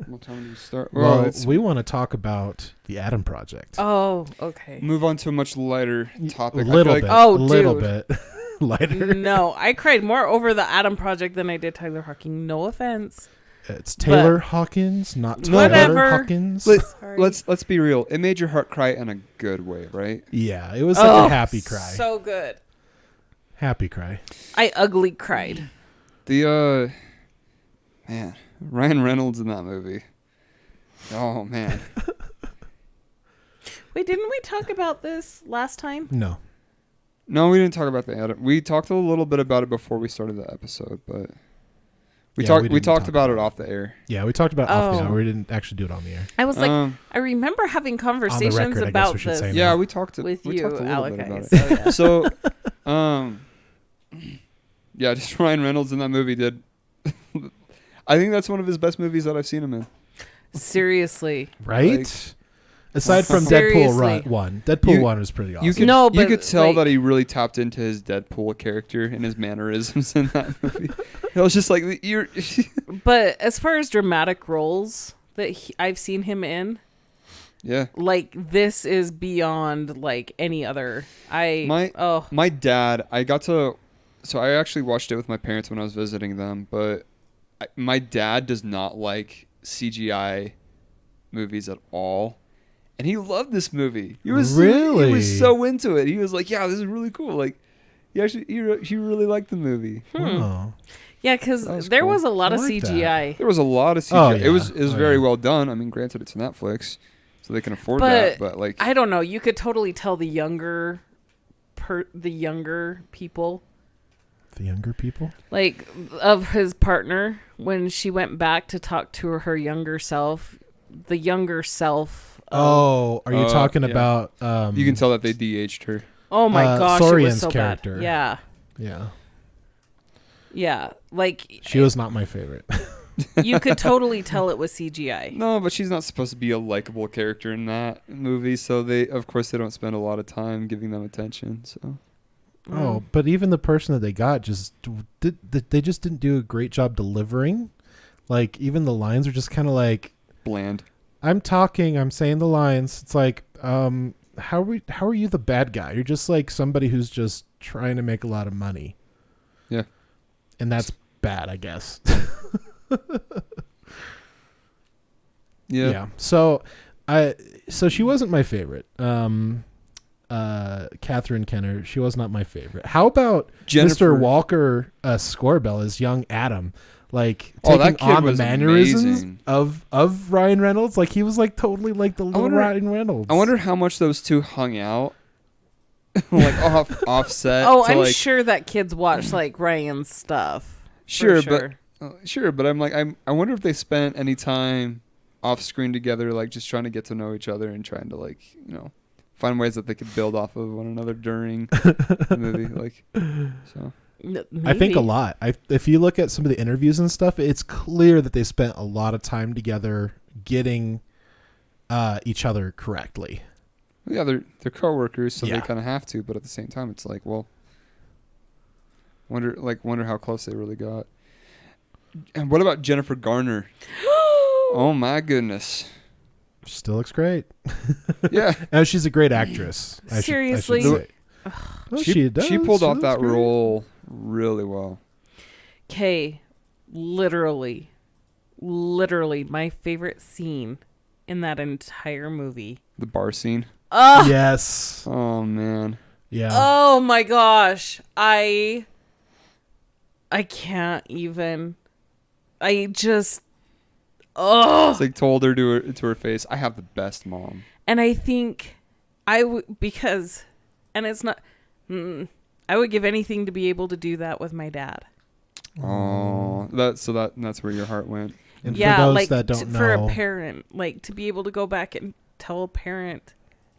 What time do you start? Well, we want to talk about the Atom Project. Oh, okay. Move on to a much lighter topic. A little bit. Oh, a little dude. bit lighter. No, I cried more over the Atom Project than I did Tyler Hawkins. No offense. It's Taylor Hawkins, not Tyler Whatever. Hawkins. Sorry. Let's be real. It made your heart cry in a good way, right? Yeah, it was like a happy cry. So good. Happy cry. I ugly cried. The man, Ryan Reynolds in that movie. Oh man. Wait, didn't we talk about this last time? No. No, we didn't talk about the Atom. We talked a little bit about it before we started the episode, but we didn't talked talk about it off the air. Yeah, we talked about off the air. Oh. We didn't actually do it on the air. I was like, I remember having conversations record, I guess about we should this. say. Yeah, we talked with we you, talked a little Alec. bit about So, it. yeah. So, yeah, just Ryan Reynolds in that movie did. I think that's one of his best movies that I've seen him in. Seriously. Right? Like- Aside from Seriously. Deadpool 1. Deadpool You- 1 was pretty awesome. You could, No, you but, could tell like- that he really tapped into his Deadpool character and his mannerisms in that movie. It was just like you're. But as far as dramatic roles that I've seen him in, Yeah. like this is beyond like any other. My dad, so I actually watched it with my parents when I was visiting them, but my dad does not like CGI movies at all. And he loved this movie. He was Really? he was so into it. He was like, "Yeah, this is really cool." Like, he really liked the movie. Oh. Yeah, because That was there cool. was a lot I of like that. CGI. There was a lot of CGI. Oh, yeah. It was Oh, very yeah. well done. I mean, granted, it's Netflix, so they can afford But that. But like, I don't know. You could totally tell the younger people, The younger people? like of his partner, when she went back to talk to her younger self. The younger self. Oh, are you talking yeah. about... you can tell that they de-aged her. Oh my gosh, it Sorian's was so character. bad. Yeah, Yeah. yeah. Like She was not my favorite. you could totally tell it was CGI. No, but she's not supposed to be a likable character in that movie, so of course they don't spend a lot of time giving them attention. So Oh, but even the person that they got they just didn't do a great job delivering. Like, even the lines are just kind of like... bland. I'm saying the lines. It's like, how are you the bad guy? You're just like somebody who's just trying to make a lot of money. Yeah. And that's bad, I guess. Yeah. So she wasn't my favorite. Catherine Kenner, she was not my favorite. How about Jennifer- Mr. Walker Scorbell as young Adam? Like, Oh, taking that kid on the was mannerisms amazing. of Ryan Reynolds. Like, he was like totally like the little Ryan Reynolds. I wonder how much those two hung out, like offset. Oh, to, I'm like, sure that kids watch like Ryan's stuff. Sure, sure. but I'm like, I wonder if they spent any time off screen together, like just trying to get to know each other and trying to like, find ways that they could build off of one another during the movie. Like, so. I think a lot. If you look at some of the interviews and stuff, it's clear that they spent a lot of time together getting each other correctly. Yeah, they're coworkers, so Yeah. they kind of have to. But at the same time, it's like, well, wonder how close they really got. And what about Jennifer Garner? Oh my goodness. She still looks great. Yeah. And she's a great actress. Seriously? say. Oh, she does. She pulled She off looks that great. role really well. Okay, literally my favorite scene in that entire movie. The bar scene. Oh, Yes. Oh man. Yeah. oh my gosh. I can't even. I just It's like told her to her face, I have the best mom. and I think I would because and it's not I would give anything to be able to do that with my dad. Oh, that's where your heart went. And Yeah, for those like that don't know, for a parent, like to be able to go back and tell a parent,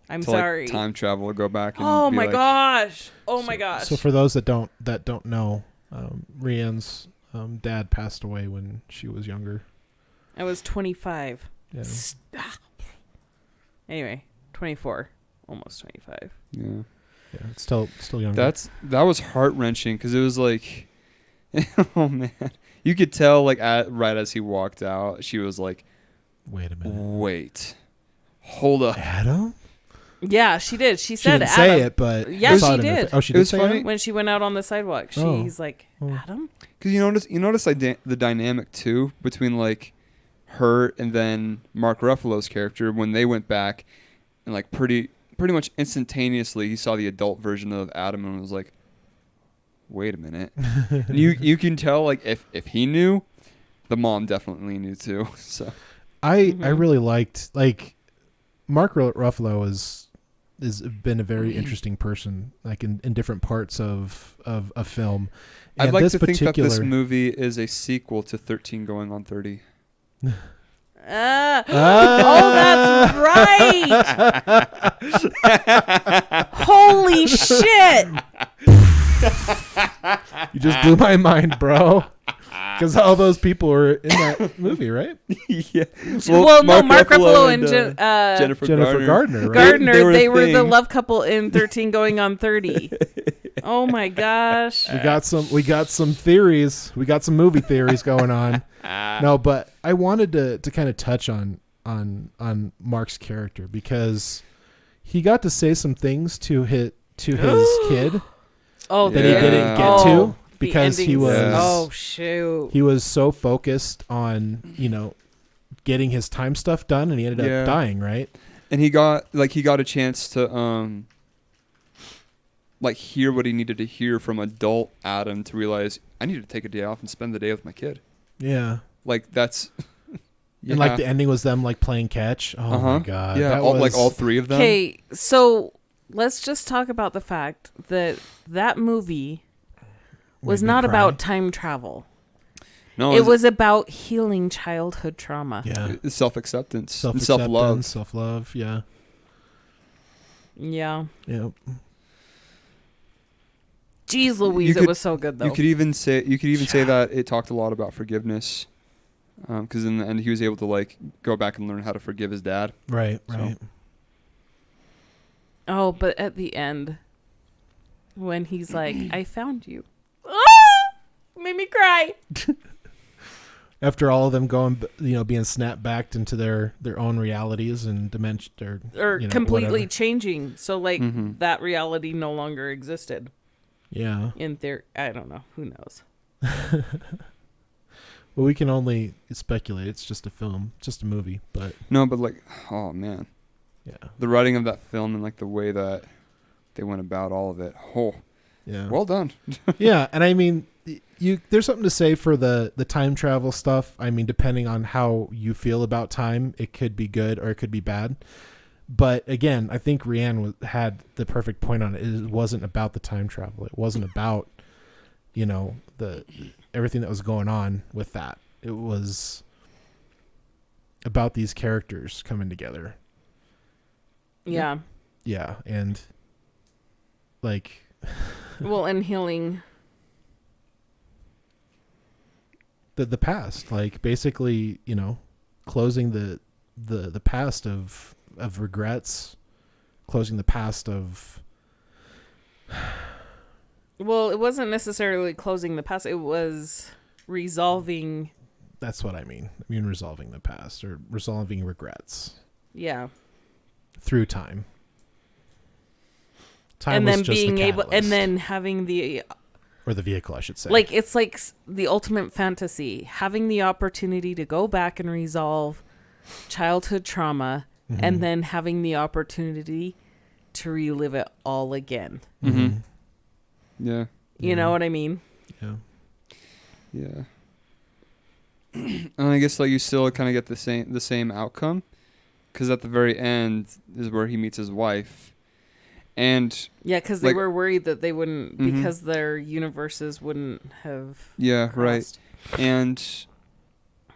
I'm To sorry. like time travel, go back and Oh be my like, gosh. Oh my gosh. So for those that don't know, Rianne's dad passed away when she was younger. I was 25. Yeah. Anyway, 24. Almost 25. Yeah. Yeah, it's still younger. That was heart wrenching because it was like, oh man, you could tell like right as he walked out, she was like, Wait a minute. wait, hold up. Adam? Yeah, she did. She She said didn't Adam. say it, but Yeah, I saw she it in her did. fa- Oh, she It did was say funny. Adam? When she went out on the sidewalk, Oh. she's like, Oh. Adam? Because you notice the dynamic too between like her and then Mark Ruffalo's character when they went back and like pretty much instantaneously he saw the adult version of Adam and was like, wait a minute. And you can tell like if he knew, the mom definitely knew too. So I really liked like Mark Ruffalo has been a very interesting person like in different parts of a film. And I'd like this to think that this particular- movie is a sequel to 13 Going on 30. Oh, that's right. Holy shit. You just blew my mind, bro. Because all those people were in that movie, right? Yeah. Well, no, Mark Ruffalo and Jennifer Gardner, right? Gardner, They were a they were the thing. love couple in 13 Going on 30. Oh my gosh. We got some theories. We got some movie theories going on. No, but I wanted to kind of touch on Mark's character because he got to say some things to his kid Oh, that he didn't get oh, to the because he endings. was Oh shoot. he was so focused on getting his time stuff done, and he ended up dying, right? And he got a chance to hear what he needed to hear from adult Adam to realize I need to take a day off and spend the day with my kid. Yeah. Like that's yeah. And like the ending was them like playing catch. Oh my god. Yeah, That all three of them. Okay, so let's just talk about the fact that movie was Made me not cry. about time travel. No, It was about healing childhood trauma. Yeah. self-acceptance and Self-acceptance, self-love. self-love, yeah. Yeah. Yep. Jeez Louise, it was so good though. You could even say that it talked a lot about forgiveness. Because in the end, he was able to like go back and learn how to forgive his dad. Right, So- right. Oh, but at the end, when he's like, I found you. Made me cry. After all of them going, being snapped back into their own realities and dimension, Or completely whatever. changing. So, like, that reality no longer existed. Yeah. In theory. I don't know. Who knows? Well, we can only speculate. It's just a film, just a movie, but No, but like, oh man, yeah, the writing of that film and like the way that they went about all of it. Oh, yeah. well done. Yeah, and I mean, there's something to say for the time travel stuff. I mean, depending on how you feel about time, it could be good or it could be bad. But again, I think Rianne had the perfect point on it. It wasn't about the time travel. It wasn't about, the everything that was going on with that. It was about these characters coming together. Yeah. Yeah, and like Well, and healing. the past, like basically, closing the past of regrets, closing the past of. Well, it wasn't necessarily closing the past. It was resolving. That's what I mean. I mean resolving the past or resolving regrets. Yeah. Through time. Time and was then just being the able, catalyst. and then having the. Or the vehicle, I should say. Like, it's like the ultimate fantasy. Having the opportunity to go back and resolve childhood trauma, and then having the opportunity to relive it all again. Mm-hmm. Yeah. You know what I mean? Yeah. Yeah. And I guess like you still kind of get the same outcome, because at the very end is where he meets his wife, and Yeah, because they like, were worried that they wouldn't, because their universes wouldn't have. yeah, crossed. right. And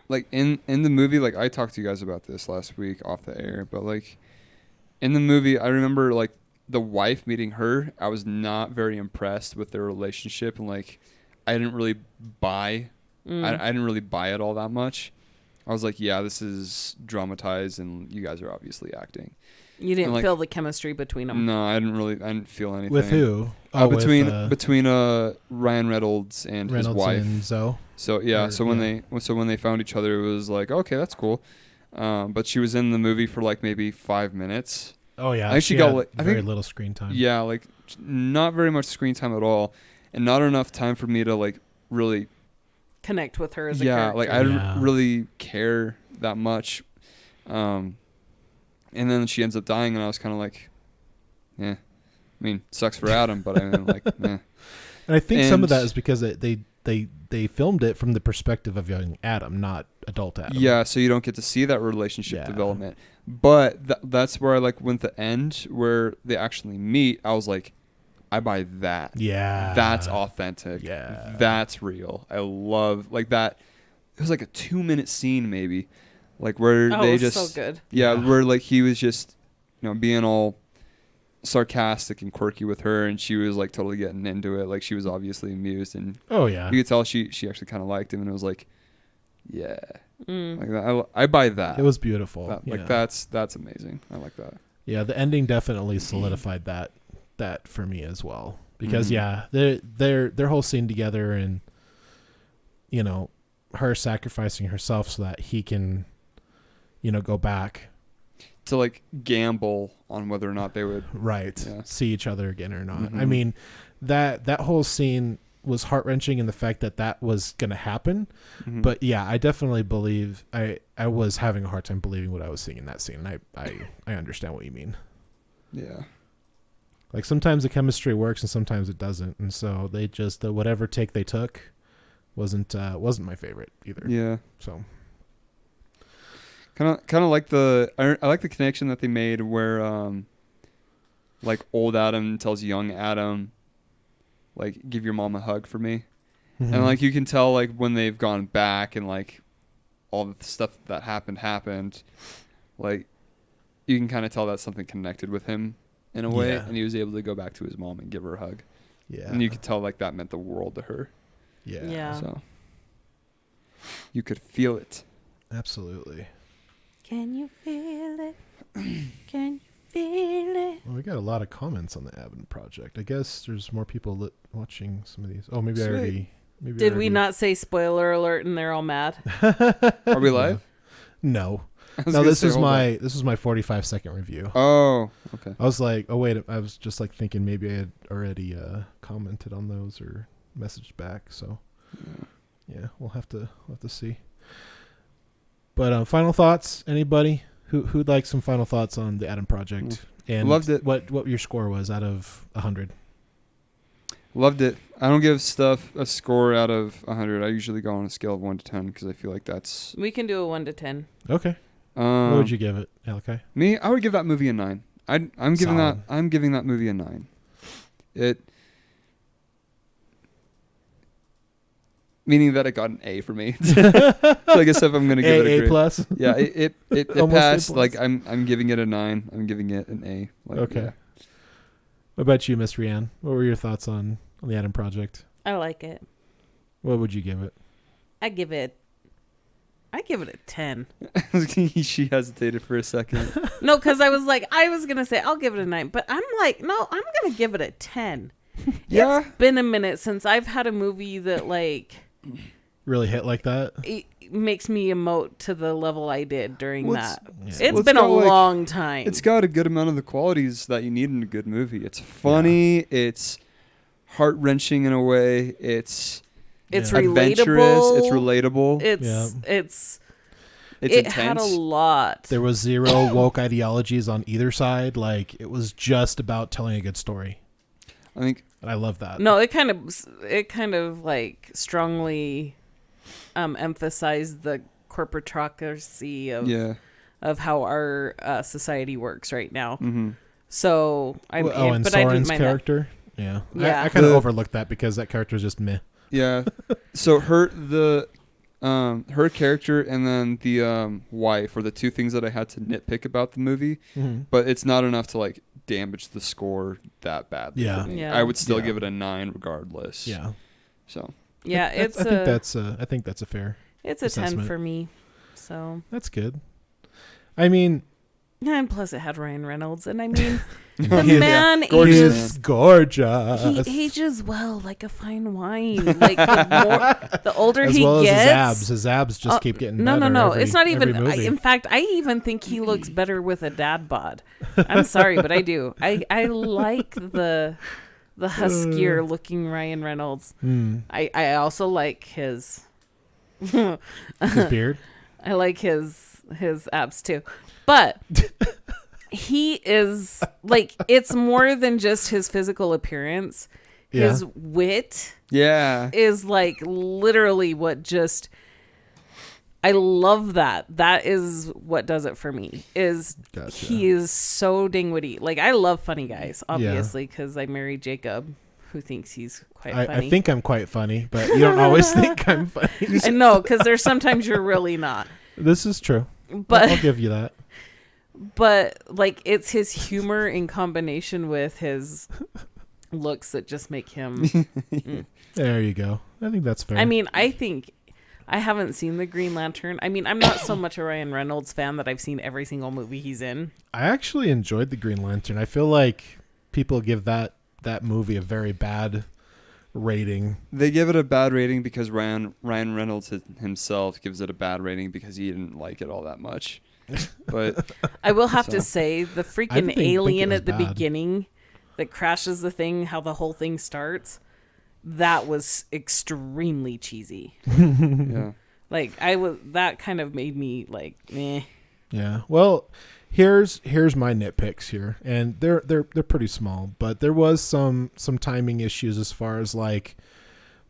like in the movie, like I talked to you guys about this last week off the air, but like in the movie, I remember like the wife meeting her. I was not very impressed with their relationship, and like I didn't really buy. I didn't really buy it all that much. I was like, yeah, this is dramatized, and you guys are obviously acting. You didn't like, feel the chemistry between them. No, I didn't feel anything. With who? Oh, between Ryan Reynolds and his wife. And Zoe. So yeah, Or, so when they found each other, it was like, okay, that's cool. But she was in the movie for like maybe 5 minutes. Oh yeah, I think she got had like very little screen time. Yeah, like not very much screen time at all, and not enough time for me to like really connect with her as a character. like I didn't really care that much. And then she ends up dying, and I was kind of like, yeah. I mean, sucks for Adam, but I mean, like, eh. And I think some of that is because they filmed it from the perspective of young Adam, not adult Adam. Yeah, so you don't get to see that relationship development. But that's where I like went the end where they actually meet. I was like, I buy that. Yeah. That's authentic. Yeah. That's real. I love like that. It was like a 2-minute scene maybe. Like where they just so good. Yeah, where like he was just, being all sarcastic and quirky with her, and she was like totally getting into it. Like she was obviously amused, and oh yeah, you could tell she actually kind of liked him, and it was like, yeah, like I buy that. It was beautiful. Like that's amazing. I like that. Yeah, the ending definitely solidified that for me as well, because their whole scene together, and her sacrificing herself so that he can go back to like gamble on whether or not they would see each other again or not. I mean, that whole scene was heart-wrenching in the fact that was going to happen. But yeah, I definitely believe I was having a hard time believing what I was seeing in that scene. And I understand what you mean. Yeah. Like sometimes the chemistry works and sometimes it doesn't. And so they just, whatever take they took wasn't my favorite either. Yeah. So kind of like I like the connection that they made where like old Adam tells young Adam, like, give your mom a hug for me. And like you can tell like when they've gone back and like all the stuff that happened, like you can kind of tell that something connected with him in a way, and he was able to go back to his mom and give her a hug. Yeah. And you could tell like that meant the world to her. Yeah. So you could feel it. Absolutely. Can you feel it? Can you feel it? Well, we got a lot of comments on the Adam project. I guess there's more people watching some of these. Oh, maybe Sweet. I Did we not say spoiler alert and they're all mad? Are we live? No. No, this was my 45-second review. Oh, okay. I was like, oh wait, I was just like thinking maybe I had already commented on those or messaged back. So yeah, we'll have to see. But final thoughts, anybody who'd like some final thoughts on the Adam project? And loved it. What your score was out of 100? Loved it. I don't give stuff a score out of 100. I usually go on a scale of 1 to 10 because I feel like that's. We can do a 1 to 10. Okay. What would you give it, Alakai? Me, I would give that movie a 9. I'm giving that movie a 9. Meaning that it got an A for me. So I guess if I'm gonna give it a grade, plus. Yeah, it passed. Like I'm giving it a 9. I'm giving it an A. Like, okay. Yeah. What about you, Miss Rianne? What were your thoughts on the Adam project? I like it. What would you give it? I give it I give it a 10. She hesitated for a second. No, because I was going to say I'll give it a 9. But I'm like, no, I'm going to give it a 10. Yeah. It's been a minute since I've had a movie that, like... Really hit like that? It makes me emote to the level I did during that. Yeah. It's been a long time. It's got a good amount of the qualities that you need in a good movie. It's funny. It's heart-wrenching in a way. It's adventurous. relatable. It's relatable. It's It's it intense. had a lot. There was zero woke ideologies on either side. Like, it was just about telling a good story. I think. And I love that. No, it kind of like strongly emphasized the corporatocracy of how our society works right now. Mm-hmm. So and but I didn't Soren's mind character. Yeah. Yeah. I kind of overlooked that because that character is just meh. Yeah. So her character and then the wife were the two things that I had to nitpick about the movie. Mm-hmm. But it's not enough to like damage the score that badly. Yeah. For me. Yeah. I would still Yeah. give it a 9 regardless. Yeah. So. Yeah, I think that's a fair. it's a 10 assessment. for me. So That's good. I mean, yeah, and plus it had Ryan Reynolds, and I mean the Yeah. man Gorgeous ages. he's gorgeous. He ages well, like a fine wine. Like the older As he well gets, his abs just keep getting no, better. no. every- It's not every even. movie. In fact, I even think he looks better with a dad bod. I'm sorry, but I do. I like the huskier looking Ryan Reynolds. I also like his. His beard. I like his abs too, but he is like, it's more than just his physical appearance. Yeah. His wit Yeah. is like literally what just. I love that. That is what does it for me. Is Gotcha. he is so dang witty. Like, I love funny guys, obviously, because I married Jacob, who thinks he's quite funny. I think I'm quite funny, but you don't always think I'm funny. I know, because there's sometimes you're really not. This is true. But I'll give you that. But like, it's his humor in combination with his looks that just make him. There you go. I think that's fair. I mean, I haven't seen the Green Lantern. I mean, I'm not so much a Ryan Reynolds fan that I've seen every single movie he's in. I actually enjoyed the Green Lantern. I feel like people give that movie a very bad rating. They give it a bad rating because Ryan Reynolds himself gives it a bad rating because he didn't like it all that much. But I will have to say, the freaking think alien it was at the bad. beginning that crashes the thing, how the whole thing starts, that was extremely cheesy. yeah. Like, that kind of made me like, meh. Yeah. Well, here's my nitpicks here, and they're pretty small, but there was some timing issues as far as like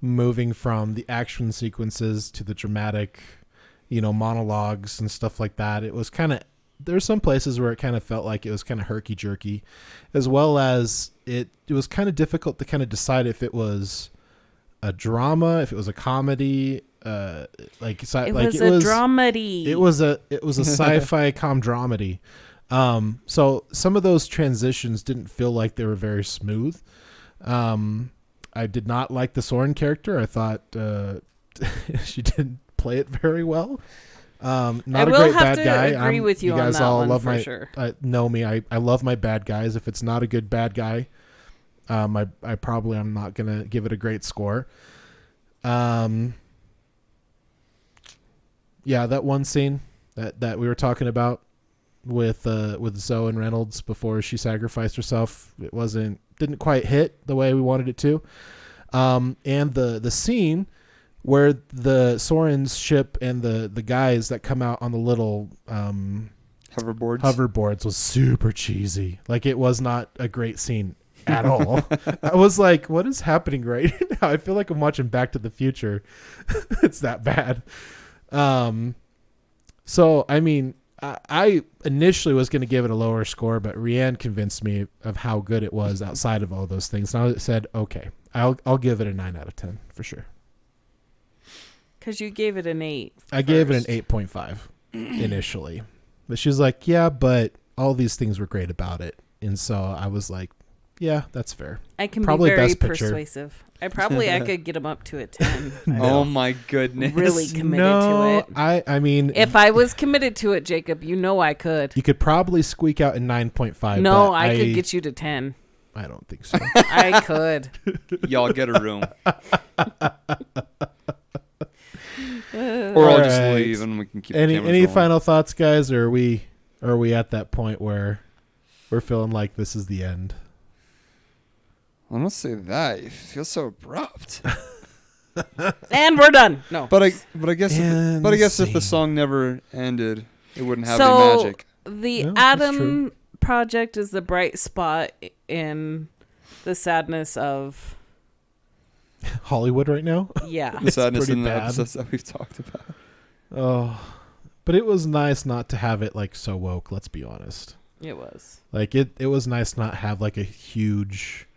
moving from the action sequences to the dramatic, monologues and stuff like that. It was kind of, there's some places where it kind of felt like it was kind of herky jerky, as well as it was kind of difficult to kind of decide if it was a drama, if it was a comedy, It was a dramedy. It was a sci-fi com-dramedy. So some of those transitions didn't feel like they were very smooth. I did not like the Soren character. I thought she didn't play it very well. Not I a will have have bad to guy. agree with you on guys that all one love for my, sure. Know me. I love my bad guys. If it's not a good bad guy, I probably am not gonna give it a great score. Yeah, that one scene that we were talking about with Zoe and Reynolds before she sacrificed herself, it didn't quite hit the way we wanted it to. And the scene where the Soren's ship and the guys that come out on the little hoverboards was super cheesy. Like, it was not a great scene at all. I was like, what is happening right now? I feel like I'm watching Back to the Future. It's that bad. So, I mean, I initially was going to give it a lower score, but Rianne convinced me of how good it was outside of all those things. And I said, okay, I'll give it a 9 out of 10 for sure. Because you gave it an 8. I gave it an 8.5 initially. But she was like, yeah, but all these things were great about it. And so I was like, Yeah, that's fair. I can Probably be very Best Picture. persuasive. I could get him up to a 10. Oh my goodness. Really committed to it. I mean, If I was committed to it, Jacob, you know I could. you could probably squeak out a 9.5. No, but I could get you to 10. I don't think so. I could. Y'all get a room. Or All I'll just right. leave and we can keep the Any cameras going. final thoughts, guys? Or are we at that point where we're feeling like this is the end? I don't say that. You feel so abrupt. And we're done. No. But I guess if the Insane. song never ended, it wouldn't have So any magic. the No, that's Adam true. Project is the bright spot in the sadness of Hollywood right now? yeah. The sadness pretty in the bad. episodes that we've talked about. Oh, but it was nice not to have it like so woke. Let's be honest. It was. Like it was nice not have like a huge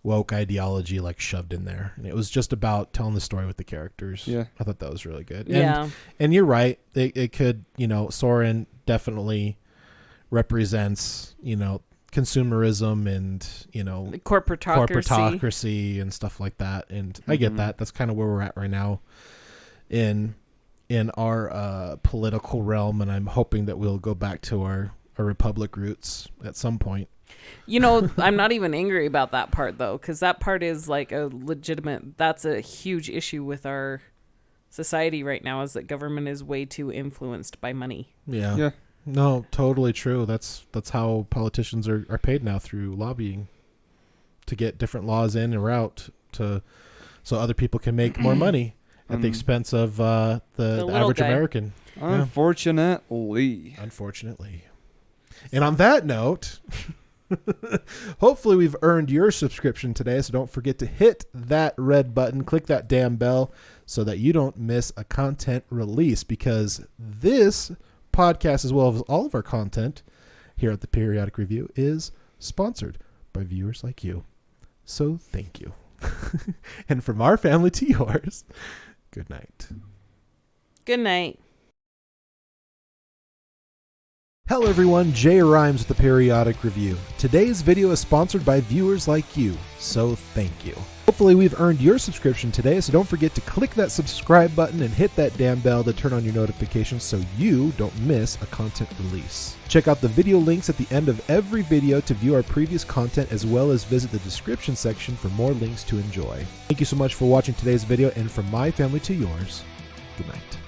woke ideology like shoved in there. And it was just about telling the story with the characters. Yeah. I thought that was really good. Yeah. And you're right. It could, Soren definitely represents, consumerism and, corporatocracy and stuff like that. And I get that. That's kind of where we're at right now in our political realm. And I'm hoping that we'll go back to our republic roots at some point. I'm not even angry about that part though, because that part is like that's a huge issue with our society right now, is that government is way too influenced by money. Yeah. Yeah. No, totally true. That's how politicians are paid now, through lobbying to get different laws in and out so other people can make more money at the expense of the average guy. American. Unfortunately. And on that note, hopefully we've earned your subscription today. So don't forget to hit that red button, click that damn bell so that you don't miss a content release, because this podcast, as well as all of our content here at the Periodic Review, is sponsored by viewers like you. So thank you. And from our family to yours, good night. Good night. Hello everyone, JayReims with the Periodic Review. Today's video is sponsored by viewers like you, so thank you. Hopefully we've earned your subscription today, so don't forget to click that subscribe button and hit that damn bell to turn on your notifications so you don't miss a content release. Check out the video links at the end of every video to view our previous content, as well as visit the description section for more links to enjoy. Thank you so much for watching today's video, and from my family to yours, good night.